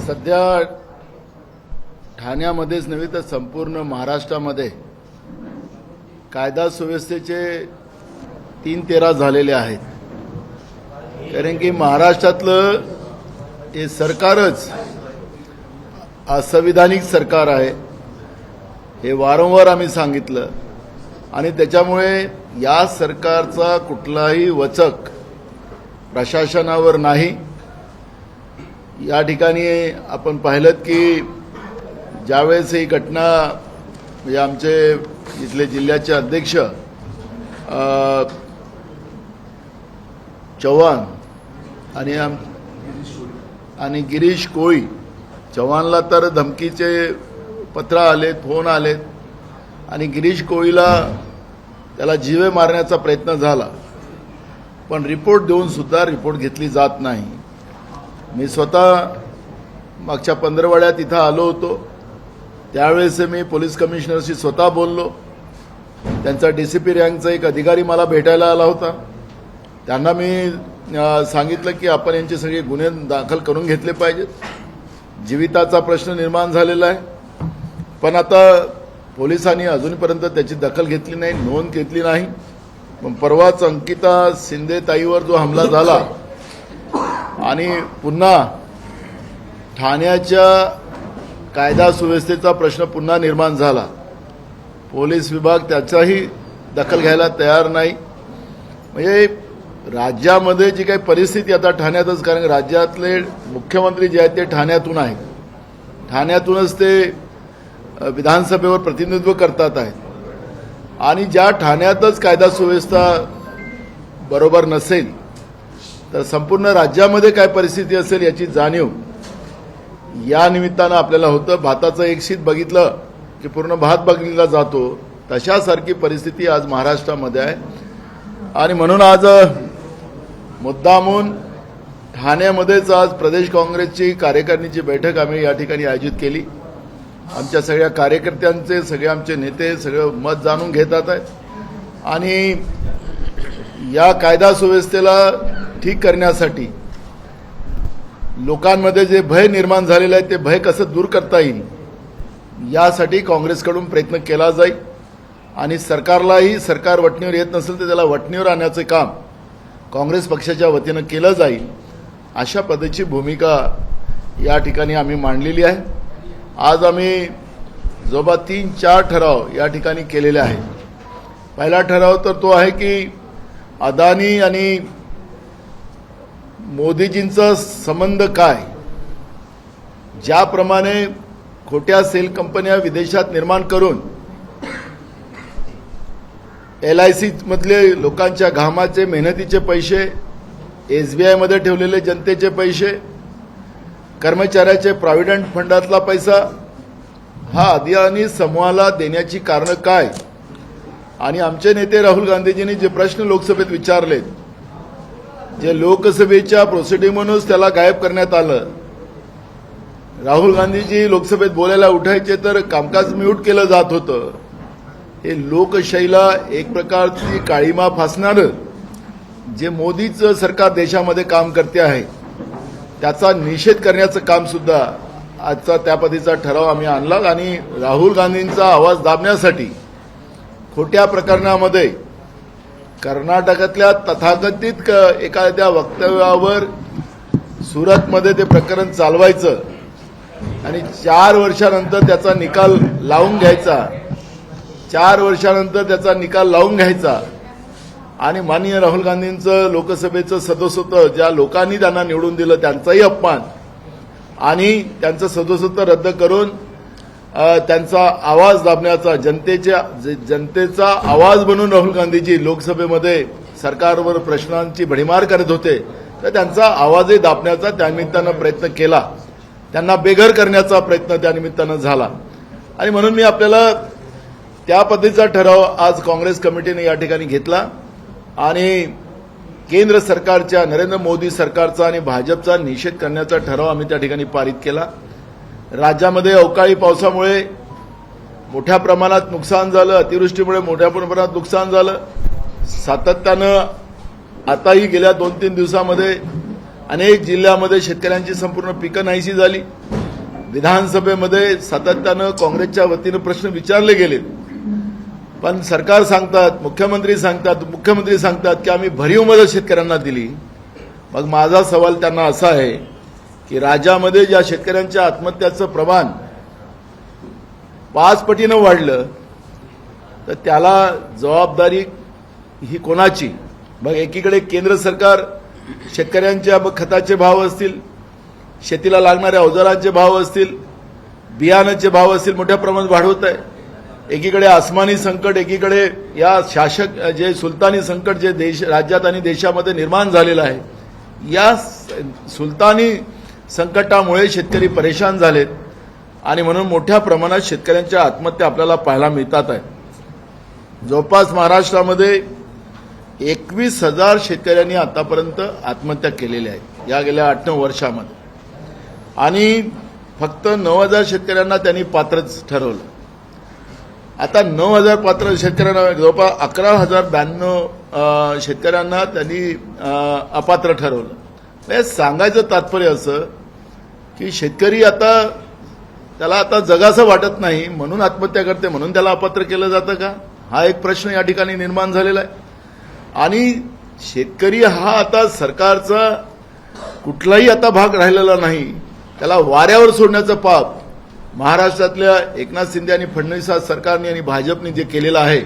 सध्या ठाण्यामध्येच नव्हे तर संपूर्ण महाराष्ट्रामध्ये कायदा सुव्यवस्थेचे 3-13 झालेले आहेत. कारण की महाराष्ट्रातलं हे सरकारच असंविधानिक सरकार आहे, हे वारंवार आम्ही सांगितलं. आणि त्याच्यामुळे या सरकारचा कुठलाही वचक प्रशासनावर नाही. या ठिकाणी आपण पाहिलं की ज्यावेळेस ही घटना म्हणजे आमचे इथले जिल्ह्याचे अध्यक्ष चव्हाण आणि गिरीश कोळी, चव्हाणला तर धमकीचे पत्र आलेत, फोन आलेत आणि गिरीश कोळीला त्याला जीवे मारण्याचा प्रयत्न झाला, पण रिपोर्ट देऊन सुद्धा रिपोर्ट घेतली जात नाही. मी स्वतः मागच्या पंधरवड्यात इथं आलो होतो. त्यावेळेस मी पोलीस कमिशनरशी स्वतः बोललो. त्यांचा डीसीपी रँकचा एक अधिकारी मला भेटायला आला होता. त्यांना मी सांगितलं की आपण यांचे सगळे गुन्हे दाखल करून घेतले पाहिजेत. जीविताचा प्रश्न निर्माण झालेला आहे, पण आता पोलिसांनी अजूनपर्यंत त्याची दखल घेतली नाही, नोंद घेतली नाही. पण परवाच अंकिता शिंदे ताईवर जो हमला झाला आणि पुन्हा ठाण्याच्या कायदा सुव्यवस्थेचा प्रश्न पुन्हा निर्माण झाला, पोलीस विभाग त्याचाही दखल घ्यायला तयार नाही. म्हणजे राज्यामध्ये जी काही परिस्थिती आता ठाण्यातच, कारण राज्यातले मुख्यमंत्री जे आहेत ते ठाण्यातून आहेत, ठाण्यातूनच ते विधानसभेवर प्रतिनिधित्व करतात आहेत. आणि ज्या ठाण्यातच कायदा सुव्यवस्था बरोबर नसेल तर संपूर्ण राज्यामध्ये काय परिस्थिती असेल याची जाणीव या निमित्तानं आपल्याला होतं. भाताचं एक शीत बघितलं की पूर्ण भात बघितला जातो, तशासारखी परिस्थिती आज महाराष्ट्रामध्ये आहे. आणि म्हणून आज मुद्दामून ठाण्यामध्येच आज प्रदेश काँग्रेसची कार्यकारिणीची बैठक आम्ही या ठिकाणी आयोजित केली. आमच्या सगळ्या कार्यकर्त्यांचे, सगळे आमचे नेते सगळं मत जाणून घेतात आहेत. आणि या कायदा सुव्यवस्थेला ठीक करण्यासाठी लोकांमध्ये जे भय निर्माण झालेलं आहे ते भय कसं दूर करता येईल यासाठी काँग्रेसकडून प्रयत्न केला जाईल. आणि सरकारलाही, सरकार वटणीवर येत नसेल तर त्याला वटणीवर आणण्याचे काम काँग्रेस पक्षाच्या वतीनं केलं जाईल, अशा पद्धतीची भूमिका या ठिकाणी आम्ही मांडलेली आहे. आज आम्ही जवळपास 3-4 ठराव या ठिकाणी केलेले आहेत. पहिला ठराव तर तो आहे की अदानी आणि मोदीजींचा संबंध काय, ज्याप्रमाणे खोट्या सेल कंपन्या विदेशात निर्माण करून LIC मधले लोकांच्या घामाचे, मेहनतीचे पैसे, SBI मध्ये ठेवलेले जनतेचे पैसे, कर्मचाऱ्याचे प्रॉव्हिडंट फंडातला पैसा हा अदानी समूहाला देण्याची कारणं काय. आणि आमचे नेते राहुल गांधीजींनी जे प्रश्न लोकसभेत विचारलेत, जे लोकसभेच्या प्रोसिडिंगमधूनच त्याला गायब करण्यात आलं. राहुल गांधीजी लोकसभेत बोलायला उठायचे तर कामकाज म्यूट केलं जात होतं. हे लोकशाहीला एक प्रकारची काळीमा फासणारं जे मोदीचं सरकार देशामध्ये काम करते आहे त्याचा निषेध करण्याचं काम सुद्धा आजचा त्या पद्धतीचा ठराव आम्ही आणला. आणि राहुल गांधींचा आवाज दाबण्यासाठी खोट्या प्रकरणामध्ये कर्नाटकातल्या तथाकथित एखाद्या वक्तव्यावर सुरतमध्ये ते प्रकरण चालवायचं आणि 4 वर्षानंतर त्याचा निकाल लावून घ्यायचा, 4 वर्षानंतर त्याचा निकाल लावून घ्यायचा. आणि माननीय राहुल गांधींचं लोकसभेचं सदस्यत्व, ज्या लोकांनी त्यांना निवडून दिलं त्यांचाही अपमान आणि त्यांचं सदस्यत्व रद्द करून त्यांचा आवाज दाबण्याचा, जनतेचा आवाज बनून राहुल गांधीजी लोकसभेमध्ये सरकारवर प्रश्नांची भडीमार करत होते, तर त्यांचा आवाजही दाबण्याचा त्यानिमित्तानं प्रयत्न केला, त्यांना बेघर करण्याचा प्रयत्न त्यानिमित्तानं झाला. आणि म्हणून मी आपल्याला त्या पद्धतीचा ठराव आज काँग्रेस कमिटीने या ठिकाणी घेतला आणि केंद्र सरकारच्या, नरेंद्र मोदी सरकारचा आणि भाजपचा निषेध करण्याचा ठराव आम्ही त्या ठिकाणी पारित केला. राज्यामध्ये अवकाळी पावसामुळे मोठ्या प्रमाणात नुकसान झालं, अतिवृष्टीमुळे मोठ्या प्रमाणात नुकसान झालं. सातत्यानं आताही गेल्या 2-3 दिवसामध्ये अनेक जिल्ह्यामध्ये शेतकऱ्यांची संपूर्ण पिकं नाहीशी झाली. विधानसभेमध्ये सातत्यानं काँग्रेसच्या वतीनं प्रश्न विचारले गेले, पण सरकार सांगतात, मुख्यमंत्री सांगतात की आम्ही भरीव मदत शेतकऱ्यांना दिली. मग माझा सवाल त्यांना असा आहे की राज्यामध्ये ज्या शेतकऱ्यांच्या आत्महत्याचं प्रमाण 5 पटीनं वाढलं, तर त्याला जबाबदारी ही कोणाची? मग एकीकडे केंद्र सरकार शेतकऱ्यांच्या खताचे भाव असतील, शेतीला लागणाऱ्या अवजारांचे भाव असतील, बियाणाचे भाव असतील मोठ्या प्रमाणात वाढवत आहे. एकीकडे आसमानी संकट, एकीकडे या शासक जे सुलतानी संकट जे राज्यात आणि देशामध्ये निर्माण झालेलं आहे, या सुलतानी संकटामुळे शेतकरी परेशान झालेत आणि म्हणून मोठ्या प्रमाणात शेतकऱ्यांच्या आत्महत्या आपल्याला पाहायला मिळतात आहे. जवळपास महाराष्ट्रामध्ये 21,000 शेतकऱ्यांनी आतापर्यंत आत्महत्या केलेल्या आहेत या गेल्या 8-9 वर्षामध्ये, आणि फक्त 9,000 शेतकऱ्यांना त्यांनी पात्रच ठरवलं. आता 9,000 पात्र शेतकऱ्यांना जवळपास 11,092 शेतकऱ्यांना त्यांनी अपात्र ठरवलं. हे सांगायचं तात्पर्य असं की शेतकरी आता त्याला आता जगाचं वाटत नाही म्हणून आत्महत्या करते, म्हणून त्याला अपात्र केलं जातं का? हा एक प्रश्न या ठिकाणी निर्माण झालेला आहे. आणि शेतकरी हा आता सरकारचा कुठलाही आता भाग राहिलेला नाही, त्याला वाऱ्यावर सोडण्याचं पाप महाराष्ट्रातल्या एकनाथ शिंदे आणि फडणवीस सरकारने आणि भाजपने जे केलेलं आहे.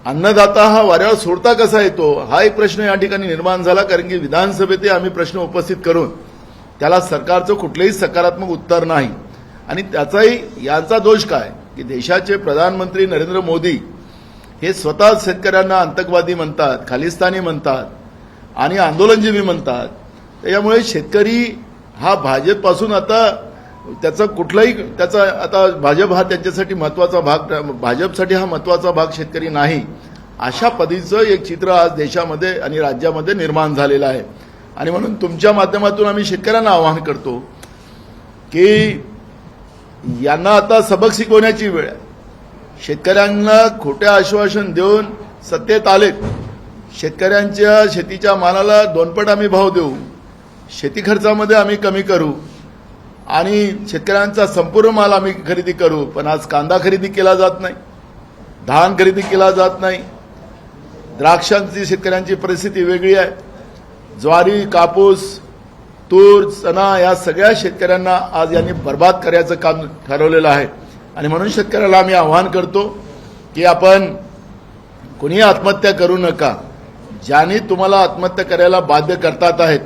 अन्नदाता हा वाऱ्यावर सोडता कसा येतो, हा एक प्रश्न या ठिकाणी निर्माण झाला. कारण की विधानसभेत आम्ही प्रश्न उपस्थित करून त्याला सरकारचं कुठलंही सकारात्मक उत्तर नाही. आणि त्याचाही यांचा दोष काय की देशाचे प्रधानमंत्री नरेंद्र मोदी हे स्वतः शेतकऱ्यांना आतंकवादी म्हणतात, खालिस्तानी म्हणतात आणि आंदोलनजीवी म्हणतात. त्याच्यामुळे शेतकरी हा भाजपपासून आता त्याचा कुठलाही त्याचा आता भाजप हा त्यांच्यासाठी महत्वाचा भाग, भाजपसाठी हा महत्वाचा भाग शेतकरी नाही, अशा पद्धतीचं एक चित्र आज देशामध्ये आणि राज्यामध्ये निर्माण झालेलं आहे. आणि म्हणून तुमच्या माध्यमातून आम्ही शेतकऱ्यांना आवाहन करतो की यांना आता सबक शिकवण्याची वेळ आहे. शेतकऱ्यांना खोटे आश्वासन देऊन सत्तेत आलेत, शेतकऱ्यांच्या शेतीच्या मालाला 2पट आम्ही भाव देऊ, शेती खर्चामध्ये आम्ही कमी करू आणि शेतकऱ्यांचा संपूर्ण माल आम्ही खरेदी करू. पण आज कांदा खरेदी केला जात नाही, धान खरेदी केला जात नाही, द्राक्षांची शेतकऱ्यांची परिस्थिती वेगळी आहे, ज्वारी, कापूस, तूर, चणा या सगळ्या शेतकऱ्यांना आज यांनी बर्बाद करायचं काम ठरवलेलं आहे. आणि म्हणून शेतकऱ्याला आम्ही आवाहन करतो की आपण कोणी आत्महत्या करू नका. ज्यांनी तुम्हाला आत्महत्या करायला बाध्य करतात आहेत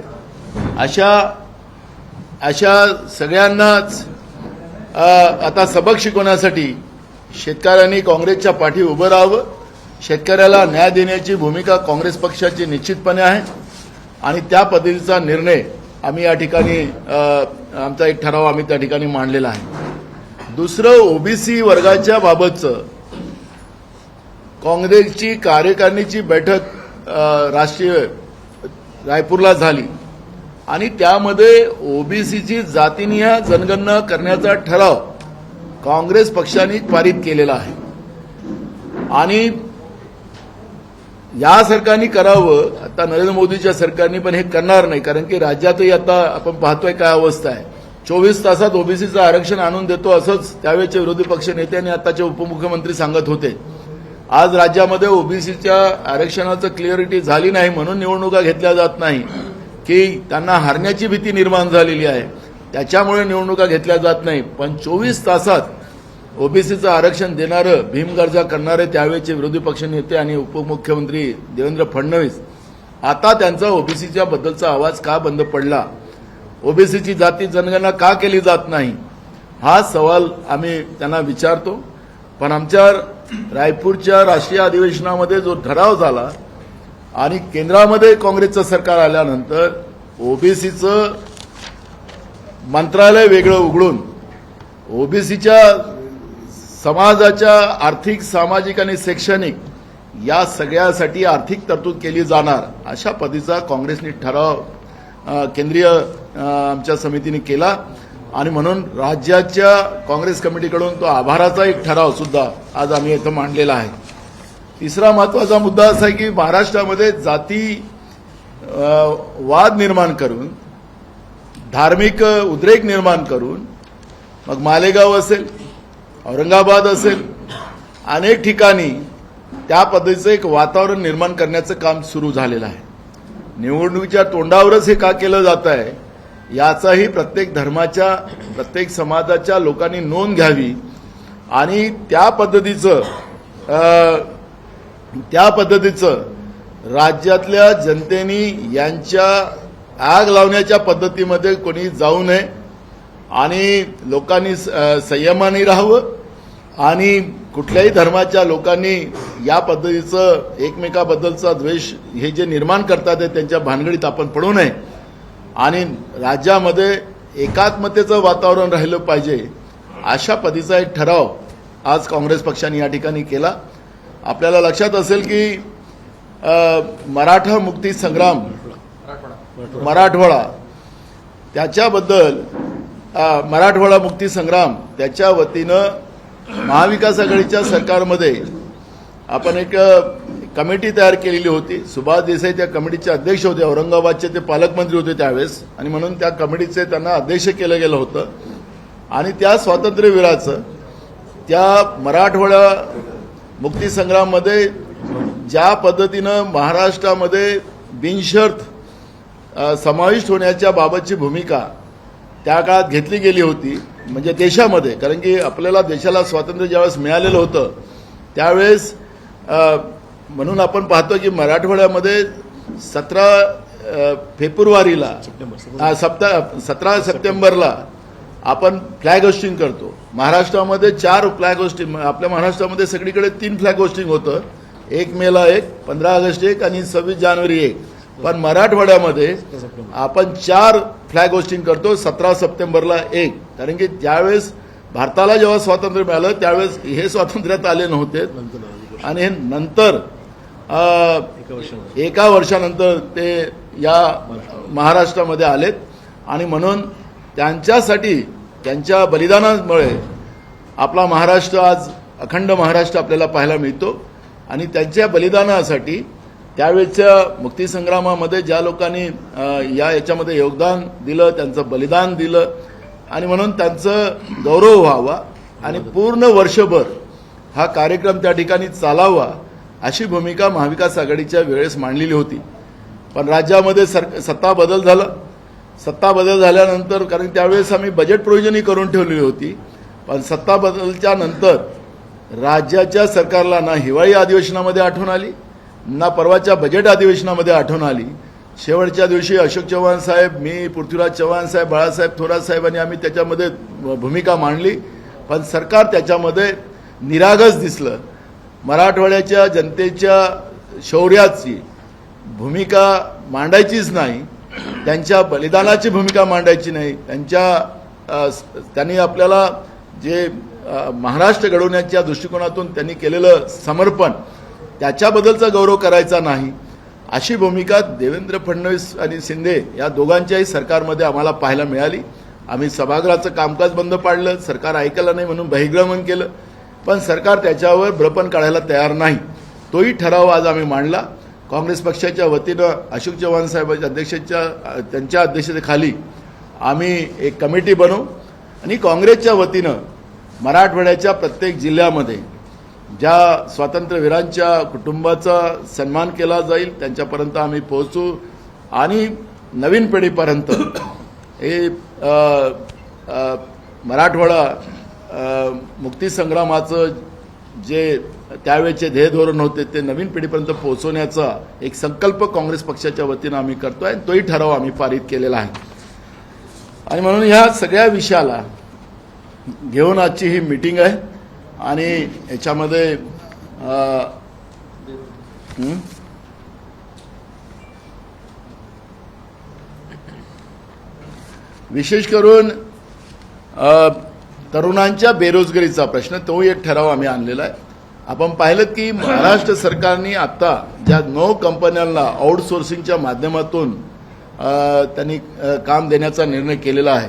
अशा सगळ्यांनाच आता सबक शिकवण्यासाठी शेतकऱ्यांनी काँग्रेसच्या पाठी उभं राहावं. शेतकऱ्याला न्याय देण्याची भूमिका काँग्रेस पक्षाची निश्चितपणे आहे आणि त्या पद्धतीचा निर्णय आम्ही या ठिकाणी आमचा एक ठराव आम्ही त्या ठिकाणी मांडलेला आहे. दुसरं, ओबीसी वर्गाच्या बाबतचं काँग्रेसची कार्यकारिणीची बैठक राष्ट्रीय रायपूरला झाली आणि त्यामध्ये ओबीसीची जातीनिहाय जनगणना करण्याचा ठराव काँग्रेस पक्षाने पारित केलेला आहे. आणि या सरकारने करावं, आता नरेंद्र मोदीच्या सरकारने पण हे करणार नाही. कारण की राज्यातही आता आपण पाहतोय काय अवस्था आहे. 24 तासात ओबीसीचं आरक्षण आणून देतो असंच त्यावेळेचे विरोधी पक्ष नेते आणि आताचे उपमुख्यमंत्री सांगत होते. आज राज्यामध्ये ओबीसीच्या आरक्षणाचं क्लिअरिटी झाली नाही म्हणून निवडणुका घेतल्या जात नाही की त्यांना हारण्याची भीती निर्माण झालेली आहे, त्याच्यामुळे निवडणुका घेतल्या जात नाही. पण 24 तासात ओबीसीचं आरक्षण देणारं, भीमगर्जा करणारे त्यावेळेचे विरोधी पक्ष नेते आणि उपमुख्यमंत्री देवेंद्र फडणवीस, आता त्यांचा ओबीसीच्या बद्दलचा आवाज का बंद पडला, ओबीसीची जाती जनगणना का केली जात नाही, हा सवाल आम्ही त्यांना विचारतो. पण आमच्या रायपूरच्या राष्ट्रीय अधिवेशनामध्ये जो ठराव झाला आणि केंद्रामध्ये काँग्रेसचं सरकार आल्यानंतर ओबीसीचं मंत्रालय वेगळं उघडून ओबीसीच्या समाजाच्या आर्थिक, सामाजिक आणि शैक्षणिक या सगळ्यासाठी आर्थिक तरतूद केली जाणार अशा पद्धतीचा काँग्रेसने ठराव केंद्रीय आमच्या समितीने केला. आणि म्हणून राज्याच्या काँग्रेस कमिटीकडून तो आभाराचा एक ठराव सुद्धा आज आम्ही इथं मांडलेला आहे. तिसरा महत्वाचा मुद्दा असा आहे की महाराष्ट्रामध्ये जाती वाद निर्माण करून, धार्मिक उद्रेक निर्माण करून, मग मालेगाव असेल, औरंगाबाद असेल, अनेक ठिकाणी त्या पद्धतीचं एक वातावरण निर्माण करण्याचं काम सुरू झालेलं आहे. निवडणुकीच्या तोंडावरच हे का केलं जात आहे याचाही प्रत्येक धर्माच्या, प्रत्येक समाजाच्या लोकांनी नोंद घ्यावी आणि त्या पद्धतीचं राज्यातल्या जनतेने यांच्या आग लावण्याच्या पद्धतीमध्ये कोणी जाऊ नये आणि लोकांनी संयमाने राहावं आणि कुठल्याही धर्माच्या लोकांनी या पद्धतीचं एकमेकाबद्दलचा द्वेष हे जे निर्माण करतात त्यांच्या भानगडीत आपण पडू नये आणि राज्यामध्ये एकात्मतेचं वातावरण राहिलं पाहिजे अशा पद्धतीचा एक ठराव आज काँग्रेस पक्षाने या ठिकाणी केला. आपल्याला लक्षात असेल की मराठा मुक्ती संग्राम, मराठवाडा त्याच्याबद्दल मराठवाडा मुक्ती संग्राम त्याच्या वतीनं महाविकास आघाडीच्या सरकारमध्ये आपण एक कमिटी तयार केलेली होती. सुभाष देसाई त्या कमिटीचे अध्यक्ष होते, औरंगाबादचे ते पालकमंत्री होते त्यावेळेस आणि म्हणून त्या कमिटीचे त्यांना अध्यक्ष केलं गेलं होतं आणि त्या स्वातंत्र्यवीराचं त्या मराठवाडा मुक्ती संग्राममध्ये ज्या पद्धतीनं महाराष्ट्रामध्ये बिनशर्त समाविष्ट होण्याच्या बाबतची भूमिका त्या काळात घेतली गेली होती म्हणजे देशामध्ये, कारण की आपल्याला देशाला स्वातंत्र्य ज्यावेळेस मिळालेलं होतं त्यावेळेस म्हणून आपण पाहतो की मराठवाड्यामध्ये 17 फेब्रुवारीला 17 सप्टेंबरला आपण फ्लॅग होस्टिंग करतो. महाराष्ट्रामध्ये 4 फ्लॅग होस्टिंग, आपल्या महाराष्ट्रामध्ये सगळीकडे 3 फ्लॅग होस्टिंग होतं. 1 मेला 1, 15 ऑगस्ट 1 आणि 26 जानेवारी 1. पण मराठवाड्यामध्ये आपण 4 फ्लॅग होस्टिंग करतो 17 सप्टेंबरला 1. कारण की ज्यावेळेस भारताला जेव्हा स्वातंत्र्य मिळालं त्यावेळेस हे स्वातंत्र्यात आले नव्हते आणि हे नंतर एका वर्षानंतर ते या महाराष्ट्रामध्ये आलेत आणि म्हणून त्यांच्यासाठी, त्यांच्या बलिदानामुळे आपला महाराष्ट्र आज अखंड महाराष्ट्र आपल्याला पाहायला मिळतो आणि त्यांच्या बलिदानासाठी त्यावेळेच्या मुक्तीसंग्रामामध्ये ज्या लोकांनी याच्यामध्ये योगदान दिलं, त्यांचं बलिदान दिलं आणि म्हणून त्यांचं गौरव व्हावा आणि पूर्ण वर्षभर हा कार्यक्रम त्या ठिकाणी चालावा अशी भूमिका महाविकास आघाडीच्या वेळेस मांडलेली होती. पण राज्यामध्ये सत्ता बदल झाला. सत्ता बदल झाल्यानंतर, कारण त्यावेळेस आम्ही बजेट प्रोव्हिजनही करून ठेवलेली होती, पण सत्ता बदलच्या नंतर राज्याच्या सरकारला ना हिवाळी अधिवेशनामध्ये आठवण आली ना परवाच्या बजेट अधिवेशनामध्ये आठवण आली. शेवटच्या दिवशी अशोक चव्हाण साहेब, मी, पृथ्वीराज चव्हाण साहेब, बाळासाहेब थोरात साहेबांनी आम्ही त्याच्यामध्ये भूमिका मांडली, पण सरकार त्याच्यामध्ये निरागस दिसलं. मराठवाड्याच्या जनतेच्या शौर्याची भूमिका मांडायचीच नाही, त्यांच्या बलिदानाची भूमिका मांडायची नाही, त्यांनी आपल्याला जे महाराष्ट्र घडवण्याच्या दृष्टिकोनातून त्यांनी केलेलं समर्पण त्याच्याबद्दलचा गौरव करायचा नाही अशी भूमिका देवेंद्र फडणवीस आणि शिंदे या दोघांच्याही सरकारमध्ये आम्हाला पाहायला मिळाली. आम्ही सभागृहाचं कामकाज बंद पाडलं, सरकार ऐकलं नाही म्हणून बहिर्गमन केलं, पण सरकार त्याच्यावर बळपण काढायला तयार नाही. तोही ठराव आज आम्ही मांडला. काँग्रेस पक्षाच्या वतीनं अशोक चव्हाण साहेबांच्या त्यांच्या अध्यक्षतेखाली आम्ही एक कमिटी बनवू आणि काँग्रेसच्या वतीनं मराठवाड्याच्या प्रत्येक जिल्ह्यामध्ये ज्या स्वातंत्र्यवीरांच्या कुटुंबाचा सन्मान केला जाईल त्यांच्यापर्यंत आम्ही पोहोचू आणि नवीन पिढीपर्यंत हे मराठवाडा मुक्तीसंग्रामाचं जे त्यावेळेचे ध्येय धोरण होते ते नवीन पिढीपर्यंत पोहोचवण्याचा एक संकल्प काँग्रेस पक्षाच्या वतीनं आम्ही करतोय. तोही ठराव आम्ही पारित केलेला आहे आणि म्हणून ह्या सगळ्या विषयाला घेऊन आजची ही मीटिंग आहे आणि याच्यामध्ये विशेष करून तरुणांच्या बेरोजगारीचा प्रश्न, तो एक ठराव आम्ही आणलेला आहे. आपण पाहिलं की महाराष्ट्र सरकारने आता ज्या 9 कंपन्यांना आउटसोर्सिंगच्या माध्यमातून त्यांनी काम देण्याचा निर्णय केलेला आहे.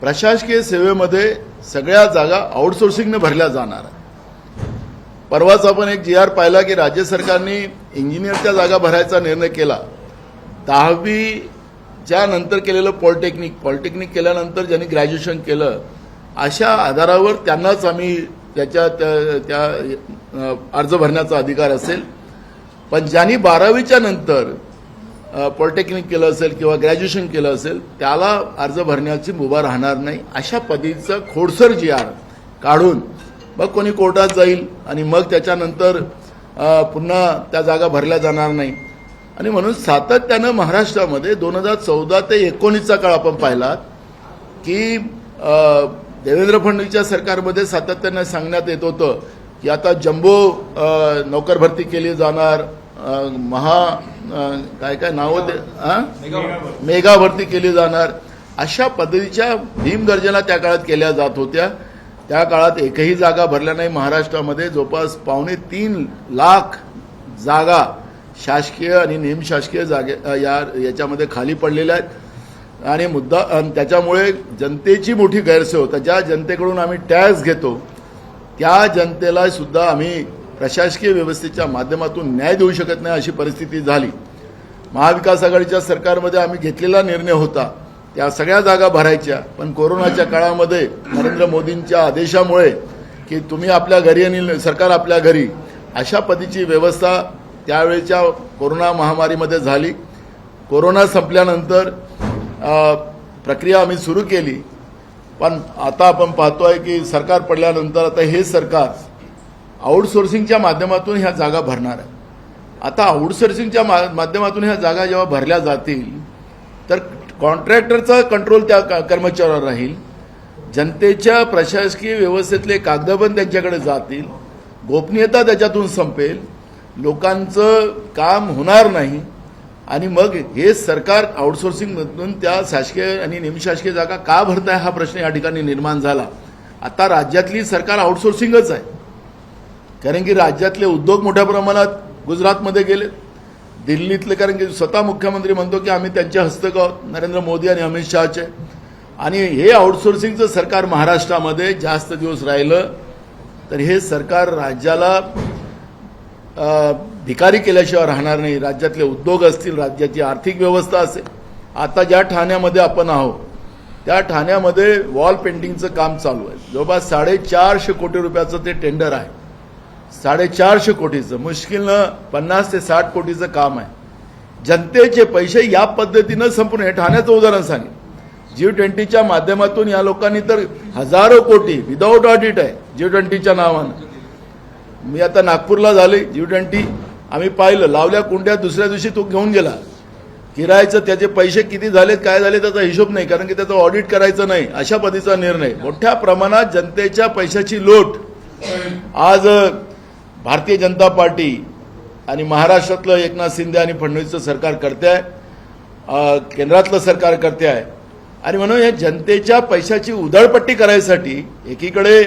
प्रशासकीय सेवेमध्ये सगळ्या जागा आउटसोर्सिंगने भरल्या जाणार आहे. परवाच आपण एक GR पाहिला की राज्य सरकारने इंजिनियरच्या जागा भरायचा निर्णय केला, 10वीच्या नंतर केलेलं पॉलिटेक्निक केल्यानंतर ज्यांनी ग्रॅज्युएशन केलं अशा आधारावर त्यांनाच आम्ही त्या अर्ज भरण्याचा अधिकार असेल. पण ज्यांनी 12वीच्या नंतर पॉलिटेक्निक केलं असेल किंवा ग्रॅज्युएशन केलं असेल त्याला अर्ज भरण्याची मुभा राहणार नाही. अशा पद्धतीचं खोडसर GR काढून मग कोणी कोर्टात जाईल आणि मग त्याच्यानंतर पुन्हा त्या जागा भरल्या जाणार नाही. आणि म्हणून सातत्यानं महाराष्ट्रामध्ये 2014 ते 19चा काळ आपण पाहिलात की देवेंद्र फडणवीसच्या सरकारमध्ये सातत्यानं सांगण्यात येत होतं की आता जम्बो नोकर भरती केली जाणार, काय नाव होते मेगा भरती केली जाणार. अशा पद्धतीच्या भीमगर्जना त्या काळात केल्या जात होत्या. त्या काळात एकही जागा भरल्या नाही. महाराष्ट्रामध्ये जवळपास 2.25 लाख जागा शासकीय आणि निमशासकीय याच्यामध्ये खाली पडलेल्या आहेत. आणि त्याच्यामुळे जनतेची मोठी गैरसोय होता. ज्या जनतेकडून आम्ही टॅक्स घेतो त्या जनतेला सुद्धा आम्ही प्रशासकीय व्यवस्थेच्या माध्यमातून न्याय देऊ शकत नाही अशी परिस्थिती झाली. महाविकास आघाडीच्या सरकारमध्ये आम्ही घेतलेला निर्णय होता त्या सगळ्या जागा भरायच्या. पण कोरोनाच्या काळामध्ये नरेंद्र मोदींच्या आदेशामुळे की तुम्ही आपल्या घरी आणि सरकार आपल्या घरी अशा पद्धतीची व्यवस्था त्यावेळेच्या कोरोना महामारीमध्ये झाली. कोरोना संपल्यानंतर प्रक्रिया आम्ही सुरू केली. पण आता आपण पाहतोय की सरकार पडल्यानंतर आता हे सरकार आउटसोर्सिंगच्या माध्यमातून ह्या जागा भरणार आहे. आता आउटसोर्सिंगच्या माध्यमातून ह्या जागा जेव्हा भरल्या जातील तर कॉन्ट्रॅक्टरचा कंट्रोल त्या कर्मचाऱ्यावर राहील. जनतेच्या प्रशासकीय व्यवस्थेतले कागदबंद त्यांच्याकडे जातील. गोपनीयता त्याच्यातून संपेल. लोकांचं काम होणार नाही. आणि मग हे सरकार आउटसोर्सिंगमधून त्या शासकीय आणि निमशासकीय जागा का भरताय हा प्रश्न या ठिकाणी निर्माण झाला. आता राज्यातली सरकार आउटसोर्सिंगच आहे. कारण की राज्यातले उद्योग मोठ्या प्रमाणात गुजरातमध्ये गेले, दिल्लीतले, कारण की स्वतः मुख्यमंत्री म्हणतो की आम्ही त्यांच्या हस्तक आहोत, नरेंद्र मोदी आणि अमित शहाचे. आणि हे आउटसोर्सिंगचं सरकार महाराष्ट्रामध्ये जास्त दिवस राहिलं तर हे सरकार राज्याला भिकारी केल्याशिवाय राहणार नाही. राज्यातले उद्योग असतील, राज्याची आर्थिक व्यवस्था असेल. आता ज्या ठाण्यामध्ये आपण आहोत त्या ठाण्यामध्ये वॉल पेंटिंगचं काम चालू आहे. जवळपास 450 कोटी रुपयाचं ते टेंडर आहे. 450 कोटीचं, मुश्किलनं 50 ते 60 कोटीचं काम आहे. जनतेचे पैसे या पद्धतीनं संपूर्ण, हे ठाण्याचं उदाहरण सांगेन. G20च्या माध्यमातून या लोकांनी तर हजारो कोटी विदाऊट ऑडिट आहे G20च्या नावानं. मी आता नागपूरला झाले G20, आम्ही पाहिलं, लावल्या कुंड्या, दुसऱ्या दिवशी तो घेऊन गेला. किरायचं त्याचे पैसे किती झालेत काय झाले त्याचा हिशोब नाही, कारण की त्याचं ऑडिट करायचं नाही. अशा पद्धतीचा निर्णय. मोठ्या प्रमाणात जनतेच्या पैशाची लूट आज भारतीय जनता पार्टी आणि महाराष्ट्रातलं एकनाथ शिंदे आणि फडणवीसचं सरकार करते आहे, केंद्रातलं सरकार करते आहे. आणि म्हणून या जनतेच्या पैशाची उधळपट्टी करायसाठी एकीकडे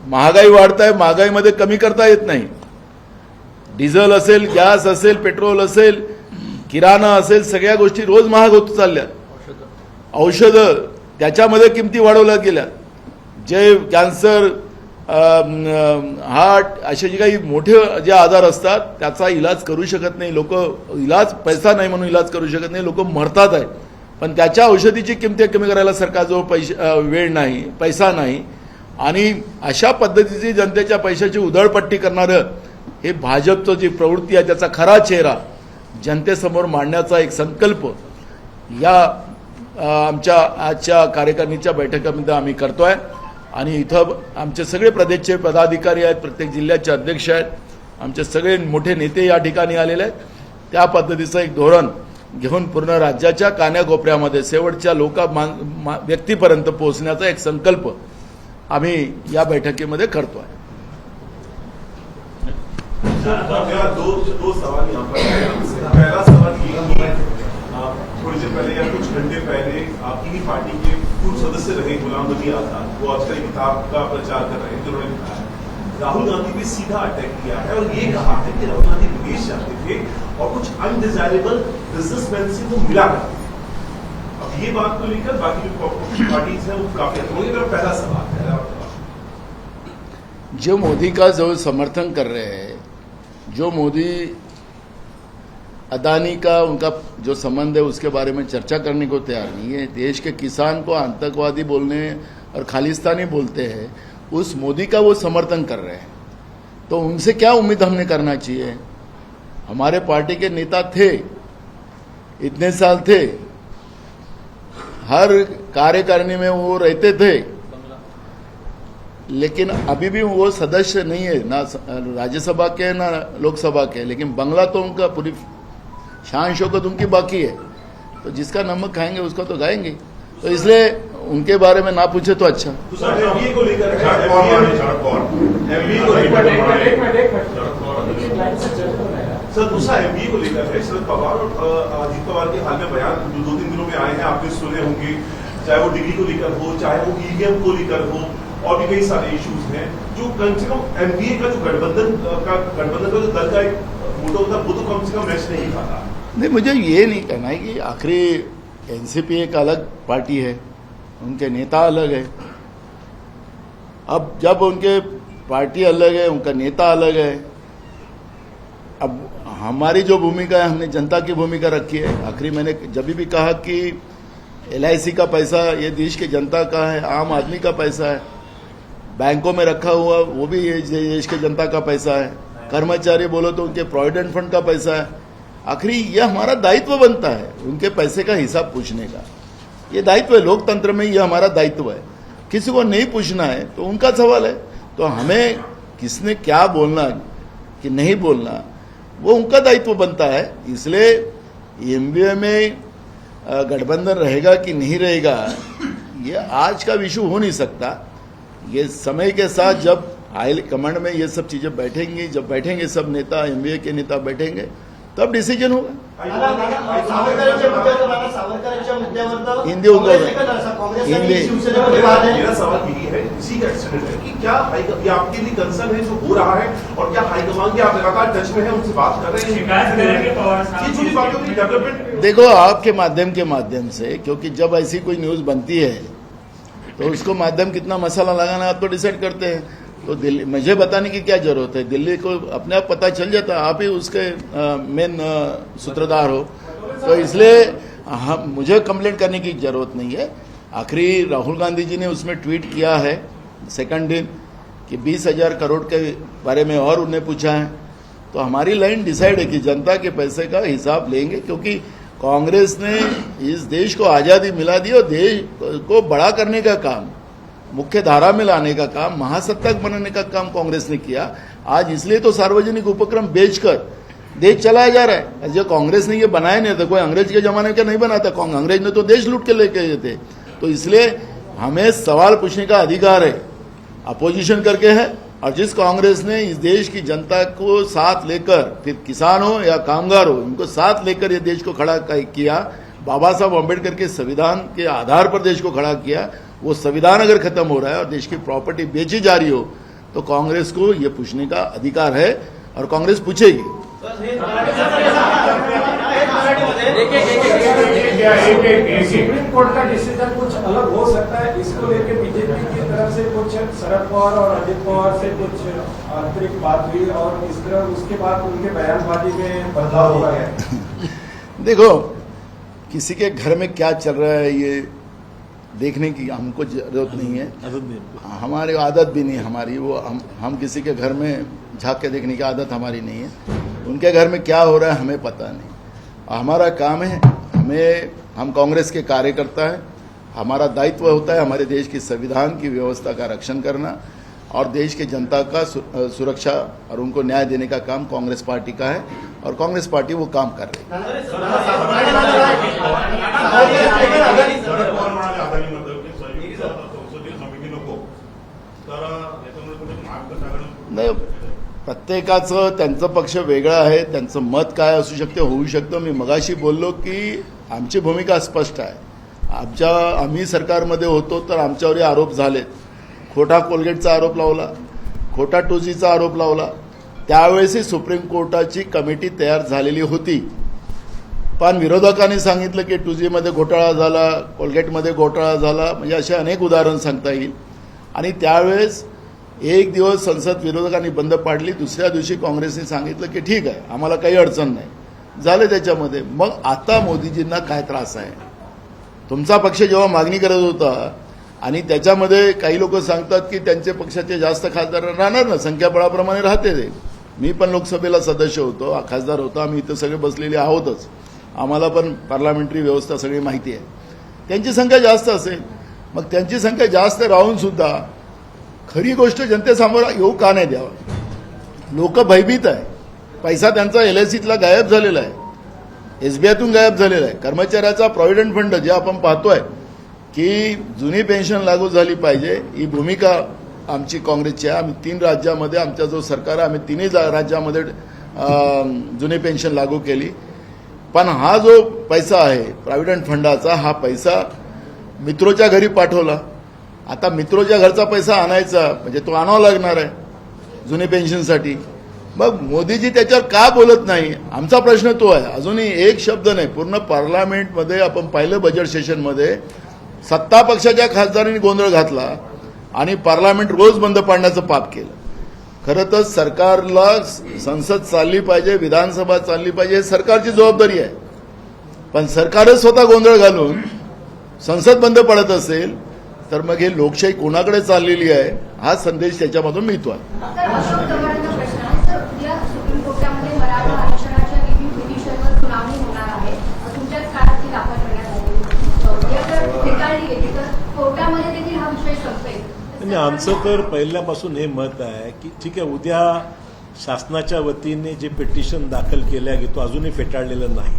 महागाई वाढत आहे, महागाईमध्ये कमी करता येत नाही. डिझेल असेल, गॅस असेल, पेट्रोल असेल, किराणा असेल, सगळ्या गोष्टी रोज महाग होत चालल्या. औषधं त्याच्यामध्ये किमती वाढवल्या गेल्या. जे कॅन्सर, हार्ट असे जे काही मोठे जे आजार असतात त्याचा इलाज करू शकत नाही लोक. पैसा नाही म्हणून इलाज करू शकत नाही, लोक मरतात आहे. पण त्याच्या औषधीची किमती कमी करायला सरकारजवळ वेळ नाही, पैसा नाही. आणि अशा पद्धतीची जनतेच्या पैशाची उधळपट्टी करणारं हे भाजपचं जी प्रवृत्ती आहे त्याचा खरा चेहरा जनतेसमोर मांडण्याचा एक संकल्प या आमच्या आजच्या कार्यकारिणीच्या बैठकीमध्ये आम्ही करतोय. आणि इथं आमचे सगळे प्रदेशचे पदाधिकारी आहेत, प्रत्येक जिल्ह्याचे अध्यक्ष आहेत, आमचे सगळे मोठे नेते या ठिकाणी आलेले आहेत. त्या पद्धतीचं एक धोरण घेऊन पूर्ण राज्याच्या कान्याकोपऱ्यामध्ये शेवटच्या व्यक्तीपर्यंत पोहोचण्याचा एक संकल्प आम्ही या बैठकीमध्ये करतोय. दो सवाल यहाँ पर है. पहला सवाल ये कि थोड़ी देर पहले या कुछ घंटे पहले आपकी ही पार्टी के पूर्व सदस्य रहे गुलाम नबी आजाद, वो आजकल किताब का प्रचार कर रहे हैं, जिन्होंने लिखा है राहुल गांधी पे सीधा अटैक किया है और ये कहा है कि राहुल गांधी विदेश जाते थे और कुछ अनडिजायरेबल बिजनेसमैन से वो मिला करते. अब ये बात को लेकर बाकी जो पार्टीज है वो काफी होंगे. मेरा पहला सवाल है, जो मोदी का जो समर्थन कर रहे हैं, जो मोदी अदानी का उनका जो संबंध है उसके बारे में चर्चा करने को तैयार नहीं है। देश के किसान को आतंकवादी बोलने और खालिस्तानी बोलते हैं, उस मोदी का वो समर्थन कर रहे हैं, तो उनसे क्या उम्मीद हमने करना चाहिए? हमारे पार्टी के नेता थे, इतने साल थे, हर कार्यकारिणी में वो रहते थे, लेकिन अभी भी वो सदस्य नहीं है, ना राज्यसभा के ना लोकसभा के, लेकिन बंगला तो उनका पूरी शान शौकत उनकी बाकी है। तो जिसका नमक खाएंगे उसका तो गाएंगे, तो इसलिए उनके बारे में ना पूछे तो अच्छा। एमबीए को लेकर सर, दूसरा एमबीए को लेकर है। शरद पवार और अजीत पवार के हाल में बयान 2-3 दिनों में आए हैं, आपने सुने होंगे, चाहे वो डिग्री को लेकर हो, चाहे वो ईवीएम को लेकर हो, और भी कई सारे इश्यूज हैं जो कम से कम एमबीए का जो गठबंधन का जो दल का एक मोटो होता है वो तो कम से कम मैच नहीं खाता। नहीं, मुझे ये नहीं कहना है कि आखिरी एनसीपी एक अलग पार्टी है, उनके नेता अलग है। अब जब उनके पार्टी अलग है, उनका नेता अलग है, अब हमारी जो भूमिका है, हमने जनता की भूमिका रखी है। आखिरी मैंने जब भी कहा कि LIC का पैसा ये देश की जनता का है, आम आदमी का पैसा है, बैंकों में रखा हुआ वो भी ये देश की जनता का पैसा है, कर्मचारी बोलो तो उनके प्रोविडेंट फंड का पैसा है। आखिरी यह हमारा दायित्व बनता है उनके पैसे का हिसाब पूछने का, ये दायित्व है, लोकतंत्र में यह हमारा दायित्व है। किसी को नहीं पूछना है तो उनका सवाल है, तो हमें किसने क्या बोलना कि नहीं बोलना वो उनका दायित्व बनता है। इसलिए एमबीए में गठबंधन रहेगा कि नहीं रहेगा ये आज का इशू हो नहीं सकता। ये समय के साथ जब हाई कमांड में ये सब चीजें बैठेंगी, जब बैठेंगे सब नेता, एमबीए के नेता बैठेंगे, तब डिसिजन होगा। हिंदी मेरा सवाल यही है, इसी का एक्सटेंड है कि क्या ये आपके लिए कंसर्न है जो हो रहा है, और क्या हाईकमान के आप लगातार टच में है, उनसे बात कर रहे हैं? ये जुड़ी बातों की डेवलपमेंट देखो आपके माध्यम से, क्योंकि जब ऐसी कोई न्यूज बनती है तो उसको माध्यम कितना मसाला लगाना आप तो डिसाइड करते हैं। तो दिल्ली मुझे बताने की क्या जरूरत है, दिल्ली को अपने आप पता चल जाता है, आप ही उसके मेन सूत्रधार हो, तो इसलिए हम मुझे कंप्लेंट करने की जरूरत नहीं है। आखिरी राहुल गांधी जी ने उसमें ट्वीट किया है सेकंड दिन कि 20,000 करोड़ के बारे में और उन्हें पूछा है, तो हमारी लाइन डिसाइड है कि जनता के पैसे का हिसाब लेंगे, क्योंकि कांग्रेस ने इस देश को आज़ादी मिला दी और देश को बड़ा करने का काम, मुख्य धारा में लाने का काम, महासत्ता बनाने का काम कांग्रेस ने किया। आज इसलिए तो सार्वजनिक उपक्रम बेचकर देश चलाया जा रहा है। जो कांग्रेस ने ये बनाया नहीं था, कोई अंग्रेज के जमाने का नहीं बनाता, अंग्रेज ने तो देश लूट के लेके गए थे। तो इसलिए हमें सवाल पूछने का अधिकार है, अपोजिशन करके है, और जिस कांग्रेस ने इस देश की जनता को साथ लेकर, फिर किसान हो या कामगार हो, इनको साथ लेकर ये देश को खड़ा किया, बाबा साहब अम्बेडकर के संविधान के आधार पर देश को खड़ा किया, वो संविधान अगर खत्म हो रहा है और देश की प्रॉपर्टी बेची जा रही हो, तो कांग्रेस को ये पूछने का अधिकार है और कांग्रेस पूछेगी। सुप्रीम कोर्ट का डिसीजन कुछ अलग हो सकता है, इसको लेकर बीजेपी की तरफ से कुछ शरद पवार और अजित पवार से कुछ आंतरिक बात हुई और इस तरह उसके बाद उनके बयानबाजी में बदलाव हुआ है। देखो, किसी के घर में क्या चल रहा है ये देखने की हमको जरूरत नहीं है, हमारी आदत भी नहीं हमारी, वो हम किसी के घर में झांक के देखने की आदत हमारी नहीं है। उनके घर में क्या हो रहा है हमें पता नहीं। हमारा काम है, हम कांग्रेस के कार्यकर्ता हैं, हमारा दायित्व होता है हमारे देश की संविधान की व्यवस्था का रक्षण करना और देश की जनता का सुरक्षा और उनको न्याय देने का काम कांग्रेस पार्टी का है, और कांग्रेस पार्टी वो काम कर रही है। नाही, प्रत्येकाचं त्यांचं पक्ष वेगळा आहे, त्यांचं मत काय असू शकते, होऊ शकतं। मी मगाशी बोललो की आमची भूमिका स्पष्ट आहे। आम्ही सरकारमध्ये होतो तर आमच्यावर आरोप झाले, खोटा कोलगेटचा आरोप लावला, खोटा 2Gचा आरोप लावला, त्यावेळेसही सुप्रीम कोर्टाची कमिटी तयार झालेली होती, पण विरोधकांनी सांगितलं की 2G मध्ये घोटाळा झाला, कोलगेटमध्ये घोटाळा झाला, म्हणजे असे अनेक उदाहरण सांगता येईल। आणि त्यावेळेस एक दिवस संसद विरोधकांनी बंद पाडली, दुसऱ्या दिवशी काँग्रेसने सांगितलं की ठीक आहे, आम्हाला काही अडचण नाही, झालं त्याच्यामध्ये. मग आता मोदीजींना काय त्रास आहे? तुमचा पक्ष जेव्हा मागणी करत होता आणि त्याच्यामध्ये काही लोक सांगतात की त्यांचे पक्षाचे जास्त खासदार राहणार ना, संख्याबळाप्रमाणे राहते ते. मी पण लोकसभेला सदस्य होतो, खासदार होतो, आम्ही इथं सगळे बसलेले आहोतच, आम्हाला पण पार्लमेंटरी व्यवस्था सगळी माहिती आहे. त्यांची संख्या जास्त असेल, मग त्यांची संख्या जास्त राहून सुद्धा खरी गोष्ट जनतेसमोर येऊ का नाही द्यावा? लोक भयभीत आहे. पैसा त्यांचा LICतला गायब झालेला आहे, SBIतून गायब झालेला आहे. कर्मचाऱ्याचा प्रॉव्हिडंट फंड जे आपण पाहतोय की जुनी पेन्शन लागू झाली पाहिजे, ही भूमिका आमची काँग्रेसची आहे. आम्ही 3 राज्यामध्ये आमचा जो सरकार आहे, आम्ही 3 राज्यामध्ये जुनी पेन्शन लागू केली. पण हा जो पैसा आहे प्रॉव्हिडंट फंडाचा, हा पैसा मित्रोच्या घरी पाठवला. आता मित्रोच्या घरचा पैसा आणायचा म्हणजे तो आणावा लागणार आहे जुनी पेन्शनसाठी. मग मोदीजी त्याच्यावर का बोलत नाही? आमचा प्रश्न तो आहे. अजूनही एक शब्द नाही. पूर्ण पार्लमेंटमध्ये आपण पाहिलं बजेट सेशनमध्ये सत्ता पक्षाच्या खासदारांनी गोंधळ घातला आणि पार्लमेंट रोज बंद पाडण्याचं पाप केलं. खरं तर सरकारला संसद चालली पाहिजे, विधानसभा चालली पाहिजे, हे सरकारची जबाबदारी आहे. पण सरकारच स्वतः गोंधळ घालून संसद बंद पडत असेल तर मग हे लोकशाही कोणाकडे चाललेली आहे हा संदेश त्याच्यामधून मिळतो आहे. अशोक चव्हाणांचा प्रश्न आहे सर, उद्या सुप्रीम कोर्टामध्ये मराठा आरक्षणाच्या रिव्ह्यू पिटिशनवर सुनावणी होणार आहे. तुमच्याच काळात ती दाखल करण्यात आली. उद्या जर फेटाळली गेली तर कोर्टामध्ये देखील हा विषय संपेल. आणि आमचं तर पहिल्यापासून हे मत आहे की ठीक आहे, उद्या शासनाच्या वतीने जे पिटिशन दाखल केल्या गेलं तो अजूनही फेटाळलेलं नाही.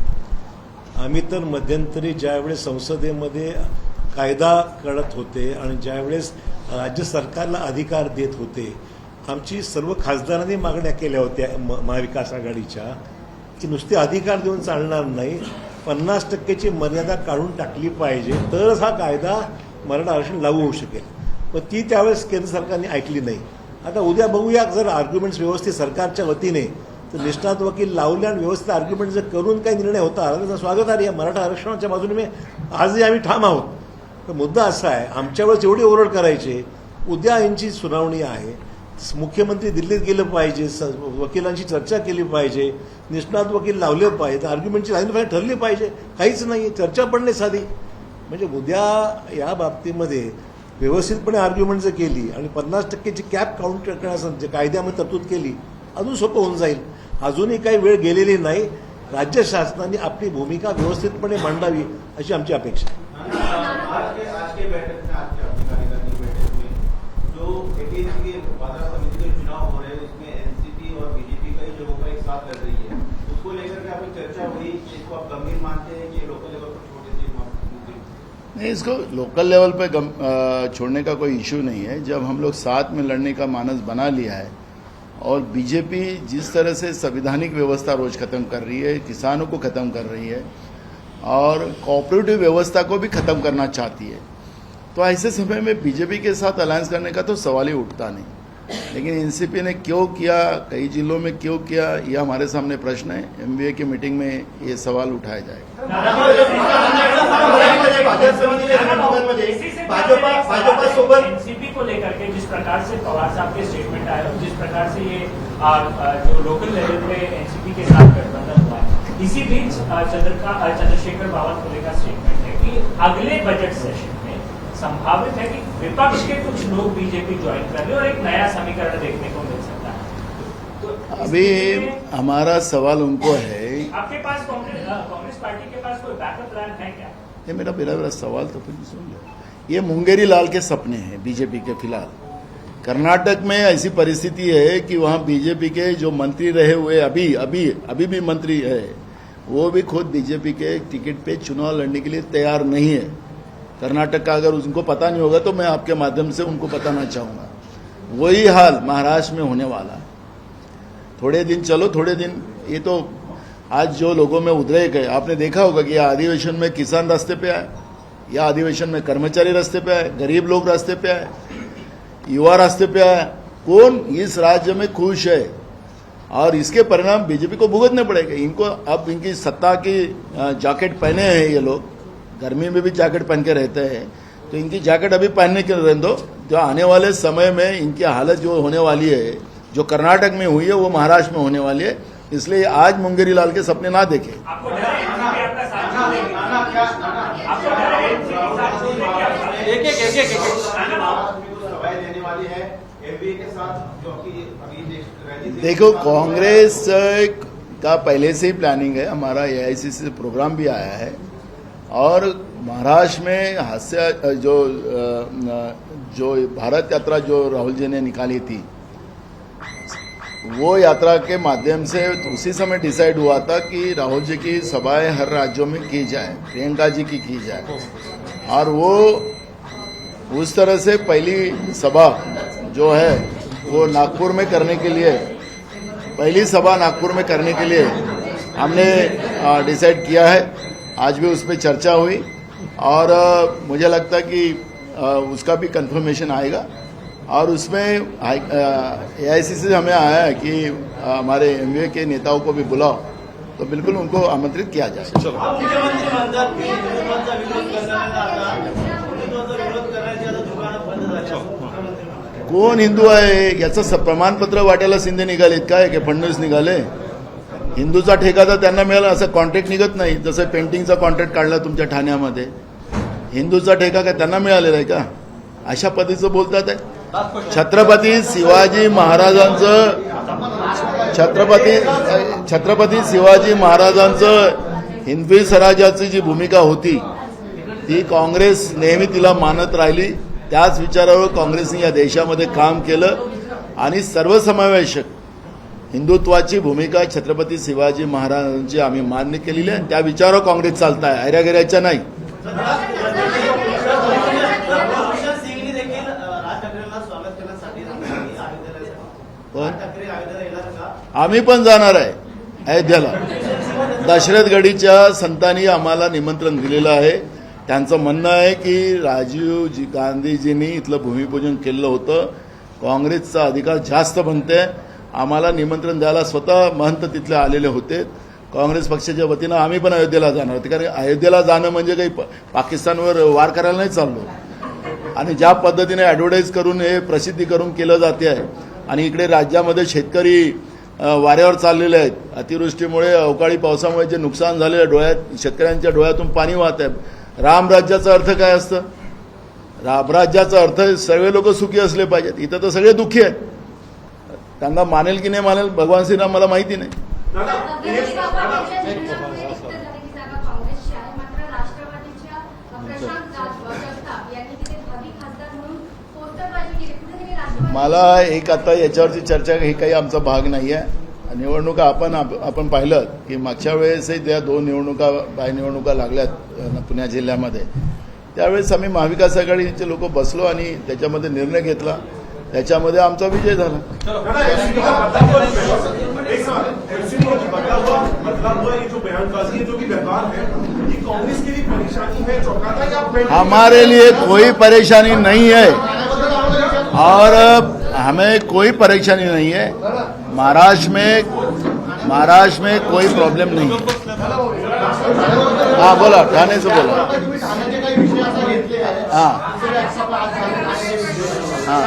आम्ही तर मध्यंतरी ज्यावेळेस संसदेमध्ये कायदा करत होते आणि ज्यावेळेस राज्य सरकारला अधिकार देत होते, आमची सर्व खासदारांनी मागण्या केल्या होत्या महाविकास आघाडीच्या की नुसते अधिकार देऊन चालणार नाही, 50% मर्यादा काढून टाकली पाहिजे, तरच हा कायदा मराठा आरक्षण लागू होऊ शकेल. पण ती त्यावेळेस केंद्र सरकारने ऐकली नाही. आता उद्या बघूया, जर आर्ग्युमेंट्स व्यवस्थित सरकारच्या वतीने तर निष्णात वकील लावले आणि व्यवस्थित आर्ग्युमेंट जर करून काही निर्णय होता त्याचं स्वागत आहे. मराठा आरक्षणाच्या बाजूने मी आजही आम्ही ठाम आहोत. तर मुद्दा असा आहे, आमच्यावर जेवढे ओरड करायचे, उद्या यांची सुनावणी आहे, मुख्यमंत्री दिल्लीत गेलं पाहिजे, वकिलांशी चर्चा केली पाहिजे, निष्णात वकील लावले पाहिजे, आर्ग्युमेंटची लाईन फाईन ठरली पाहिजे. काहीच नाही, चर्चा पण नाही साधी. म्हणजे उद्या या बाबतीमध्ये व्यवस्थितपणे आर्ग्युमेंट जर केली आणि 50%ची कॅप काउंट करण्यासाठी कायद्यामध्ये तरतूद केली, अजून सोपं होऊन जाईल. अजूनही काही वेळ गेलेली नाही. राज्य शासनाने आपली भूमिका व्यवस्थितपणे मांडावी अशी आमची अपेक्षा आहे. आज के बैठक में, आज के अपनी कार्यकारिणी बैठक में जो 18 के बाजार समिति के चुनाव हो रहे हैं, उसमें एनसीपी और बीजेपी कई जगहों पर एक साथ लड़ रही है, उसको लेकर के आपकी चर्चा हुई, इसको आप गंभीर मानते हैं कि लोकल लेवल पर छोड़ देते हैं? नहीं, इसको लोकल लेवल पे छोड़ने का कोई इशू नहीं है. जब हम लोग साथ में लड़ने का मानस बना लिया है और बीजेपी जिस तरह से संवैधानिक व्यवस्था रोज खत्म कर रही है, किसानों को खत्म कर रही है और कोऑपरेटिव व्यवस्था को भी खत्म करना चाहती है, तो ऐसे समय में बीजेपी के साथ अलायंस करने का तो सवाल ही उठता नहीं. लेकिन एनसीपी ने क्यों किया, कई जिलों में क्यों किया, ये हमारे सामने प्रश्न है. MBA की मीटिंग में ये सवाल उठाया जाएगा. भाजपा सोबत एनसीपी को लेकर के जिस प्रकार से पवार साहब के स्टेटमेंट आए और जिस प्रकार से ये जो लोकल लेवल पे एनसीपी के साथ गठबंधन हुआ है, इसी बीच चंद्रशेखर बावनकुले का स्टेटमेंट है कि अगले बजट सेशन में संभावित है कि विपक्ष के कुछ लोग बीजेपी ज्वाइन कर रहे और एक नया समीकरण देखने को मिल सकता है. तो अभी हमारा सवाल उनको है, आपके पास कांग्रेस पार्टी के पास कोई बैकअप प्लान है क्या? ये मेरा सवाल तो फिर सुन लो. ये मुंगेरी लाल के सपने हैं बीजेपी के. फिलहाल कर्नाटक में ऐसी परिस्थिति है कि वहां बीजेपी के जो मंत्री रहे हुए अभी भी मंत्री है, वो भी खुद बीजेपी के टिकट पे चुनाव लड़ने के लिए तैयार नहीं है. कर्नाटक का अगर उनको पता नहीं होगा तो मैं आपके माध्यम से उनको बताना चाहूंगा. वही हाल महाराष्ट्र में होने वाला है. थोड़े दिन ये तो आज जो लोगों में उद्रेक है, आपने देखा होगा कि यह अधिवेशन में किसान रास्ते पे आए, या अधिवेशन में कर्मचारी रास्ते पे आए, गरीब लोग रास्ते पे आए, युवा रास्ते पे आए. कौन इस राज्य में खुश है? और इसके परिणाम बीजेपी को भुगतने पड़ेंगे. इनको अब इनकी सत्ता की जैकेट पहने हैं ये लोग, गर्मी में भी जैकेट पहन के रहते हैं, तो इनकी जैकेट अभी पहनने के रहने दो. जो आने वाले समय में इनकी हालत जो होने वाली है, जो कर्नाटक में हुई है वो महाराष्ट्र में होने वाली है. इसलिए आज मुंगेरी लाल के सपने ना देखें। आपको डर है एनसीपी आपका साथ नहीं देगी? आपको डर है एनसीपी साथ नहीं देगी आपका? सवाल देने वाली है एमबीए के साथ जो कि अभी रैली देखो, कांग्रेस का पहले से ही प्लानिंग है, हमारा एआईसीसी से प्रोग्राम भी आया है और महाराष्ट्र में हास्य जो भारत यात्रा जो राहुल जी ने निकाली थी, वो यात्रा के माध्यम से उसी समय डिसाइड हुआ था कि राहुल जी की सभाएं हर राज्यों में की जाए, प्रियंका जी की जाए, और वो उस तरह से पहली सभा जो है वो नागपुर में करने के लिए, पहली सभा नागपुर में करने के लिए हमने डिसाइड किया है। आज भी उस पर चर्चा हुई और मुझे लगता है कि उसका भी कंफर्मेशन आएगा और उसमें एआईसीसी से हमें आया है कि हमारे एमवीए के नेताओं को भी बुलाओ, तो बिल्कुल उनको आमंत्रित किया जाए। कोण हिंदू आहे याचं प्रमाणपत्र वाटायला शिंदे निघालेत काय की फडणवीस निघाले? हिंदूचा ठेका तर त्यांना मिळाला, असं कॉन्ट्रॅक्ट निघत नाही। जसं पेंटिंगचा कॉन्ट्रॅक्ट काढला तुमच्या ठाण्यामध्ये, हिंदूचा ठेका काय त्यांना मिळालेला आहे का? अशा पद्धतीचं बोलतात आहे। छत्रपती शिवाजी महाराजांचं हिंदवी स्वराज्याची जी भूमिका होती ती काँग्रेस नेहमी तिला मानत राहिली। त्याच विचारावर काँग्रेसने या देशामध्ये काम केलं आणि सर्वसमावेशक हिंदुत्वाची भूमिका छत्रपती शिवाजी महाराजांची आम्ही मान्य केलेली आहे। त्या विचारावर काँग्रेस चालत आहे, ऐऱ्यागेऱ्याच्या नाही। आम्ही पण जाणार आहे अयोध्येला। दशरथगडीच्या संतांनी आम्हाला निमंत्रण दिलेलं आहे। त्यांचं म्हणणं आहे की राजीव गांधीजींनी इथलं भूमिपूजन केलं होतं, काँग्रेसचा अधिकार जास्त बनते। आम्हाला निमंत्रण द्यायला स्वतः महंत तिथले आलेले होते। काँग्रेस पक्षाच्या वतीनं आम्ही पण अयोध्येला जाणार होते, कारण अयोध्येला जाणं म्हणजे काही पाकिस्तानवर वार करायला नाही चाललो। आणि ज्या पद्धतीने ॲडव्हर्टाईज करून हे प्रसिद्धी करून केलं जाते आहे आणि इकडे राज्यामध्ये शेतकरी वाऱ्यावर चाललेले आहेत। अतिवृष्टीमुळे अवकाळी पावसामुळे जे नुकसान झाले, शेतकऱ्यांच्या डोळ्यातून पाणी वाहत आहे। रामराज्याचा अर्थ काय असतं? रामराज्याचा अर्थ सर्व लोक सुखी असले पाहिजेत। इथं तर सगळे दुःखी आहेत। त्यांना मानेल की नाही मानेल भगवान श्रीराम मला माहिती नाही। मला एक आता याच्यावरची चर्चा ही काही आमचा भाग नाही आहे। निवडणुका आपण पाहिलं की मागच्या वेळेसही त्या 2 निवडणुका निवडणुका लागल्यात पुणे जिल्ह्यामध्ये, त्यावेळेस आम्ही महाविकास आघाडीचे लोक बसलो आणि त्याच्यामध्ये निर्णय घेतला, त्याच्यामध्ये आमचा विजय झाला। हमारे लिए कोई परेशानी नहीं है और हमें कोई परेशानी नहीं है। महाराष्ट्र में कोई प्रॉब्लम नहीं। हाँ बोला, ठाणे से बोला। हाँ हाँ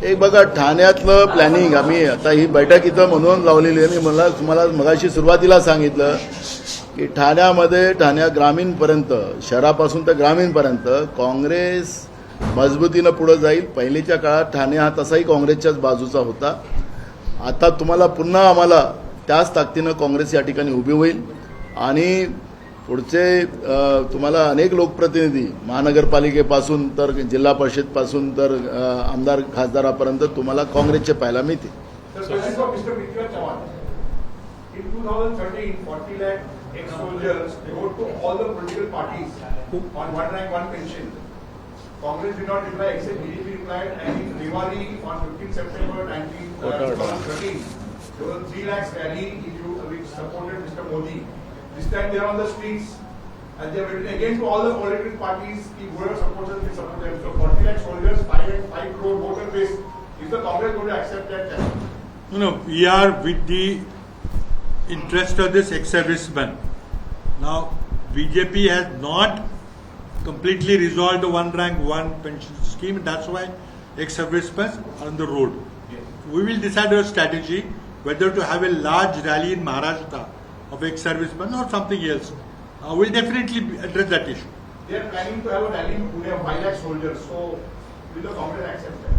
एक बघा, ठाण्यातलं प्लॅनिंग आम्ही आता ही बैठक इथं म्हणून लावलेली आहे। मी मला तुम्हाला मगाशी सुरुवातीला सांगितलं की ठाण्या ग्रामीणपर्यंत, शहरापासून तर ग्रामीणपर्यंत काँग्रेस मजबूतीनं पुढे जाईल। पहिलेच्या काळात ठाणे हा तसाही काँग्रेसच्याच बाजूचा होता। आता तुम्हाला पुन्हा आम्हाला त्याच ताकदीनं काँग्रेस या ठिकाणी उभी होईल आणि पुढचे तुम्हाला अनेक लोकप्रतिनिधी महानगरपालिकेपासून तर जिल्हा परिषदपासून तर आमदार खासदारापर्यंत तुम्हाला काँग्रेसचे पाहायला मिळतील। In 2013, 40 lakh ex-soldiers wrote to all the political parties on one rank, one pension. Congress did not reply except BJP replied, and in Rewari on 15 September 2013, there was 3 lakhs rally which supported Mr. Modi. This time they are on the streets and they have written again to all the political parties, whoever supports us, we support them. So 40 lakh soldiers, 5 crore voter base. Is the Congress going to accept that? No, we are with the interest of this ex-serviceman. Now, BJP has not completely resolved the one rank, one pension scheme. That's why ex-servicemen are on the road. We will decide our strategy whether to have a large rally in Maharashtra of ex-servicemen or something else. We'll definitely address that issue. They are planning to have a rally in Pune of 5 lakh soldiers. So, will the Congress accept that?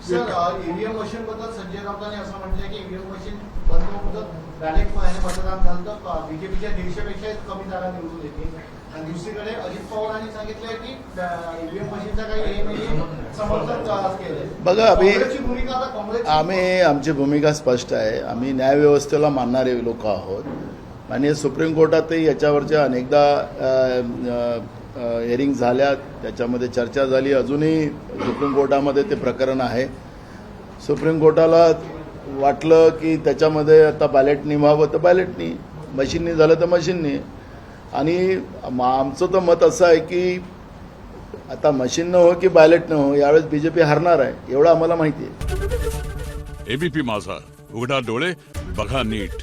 Sir EVM machine बद्दल संजय राऊतांनी असं म्हटलंय की EVM machine बंद होऊन ballot मतदान झालं तर बीजेपीच्या 150 पेक्षा कमी जागा निवडून येतील आणि दुसरीकडे अजित पवारांनी सांगितलंय की ईव्हीएम मशीनचा काही हे नाही समर्थन केलंय. बघा अभि काँग्रेसची भूमिका आता काँग्रेस आमची भूमिका स्पष्ट आहे. आम्ही न्यायव्यवस्थेला मानणारे लोक आहोत. आणि सुप्रीम कोर्टातही याच्यावरच्या अनेकदा हिअरिंग झाल्या, त्याच्यामध्ये चर्चा झाली. अजूनही सुप्रीम कोर्टामध्ये ते प्रकरण आहे. सुप्रीम कोर्टाला वाटलं की त्याच्यामध्ये आता बॅलेटनी व्हावं तर बॅलेटनी, मशीननी झालं तर मशीननी. आणि आमचं तर मत असं आहे की आता मशीन न हो की बॅलेट न हो, यावेळेस बीजेपी हारणार आहे एवढं आम्हाला माहिती आहे. एबीपी माझा, उघडा डोळे बघा नीट.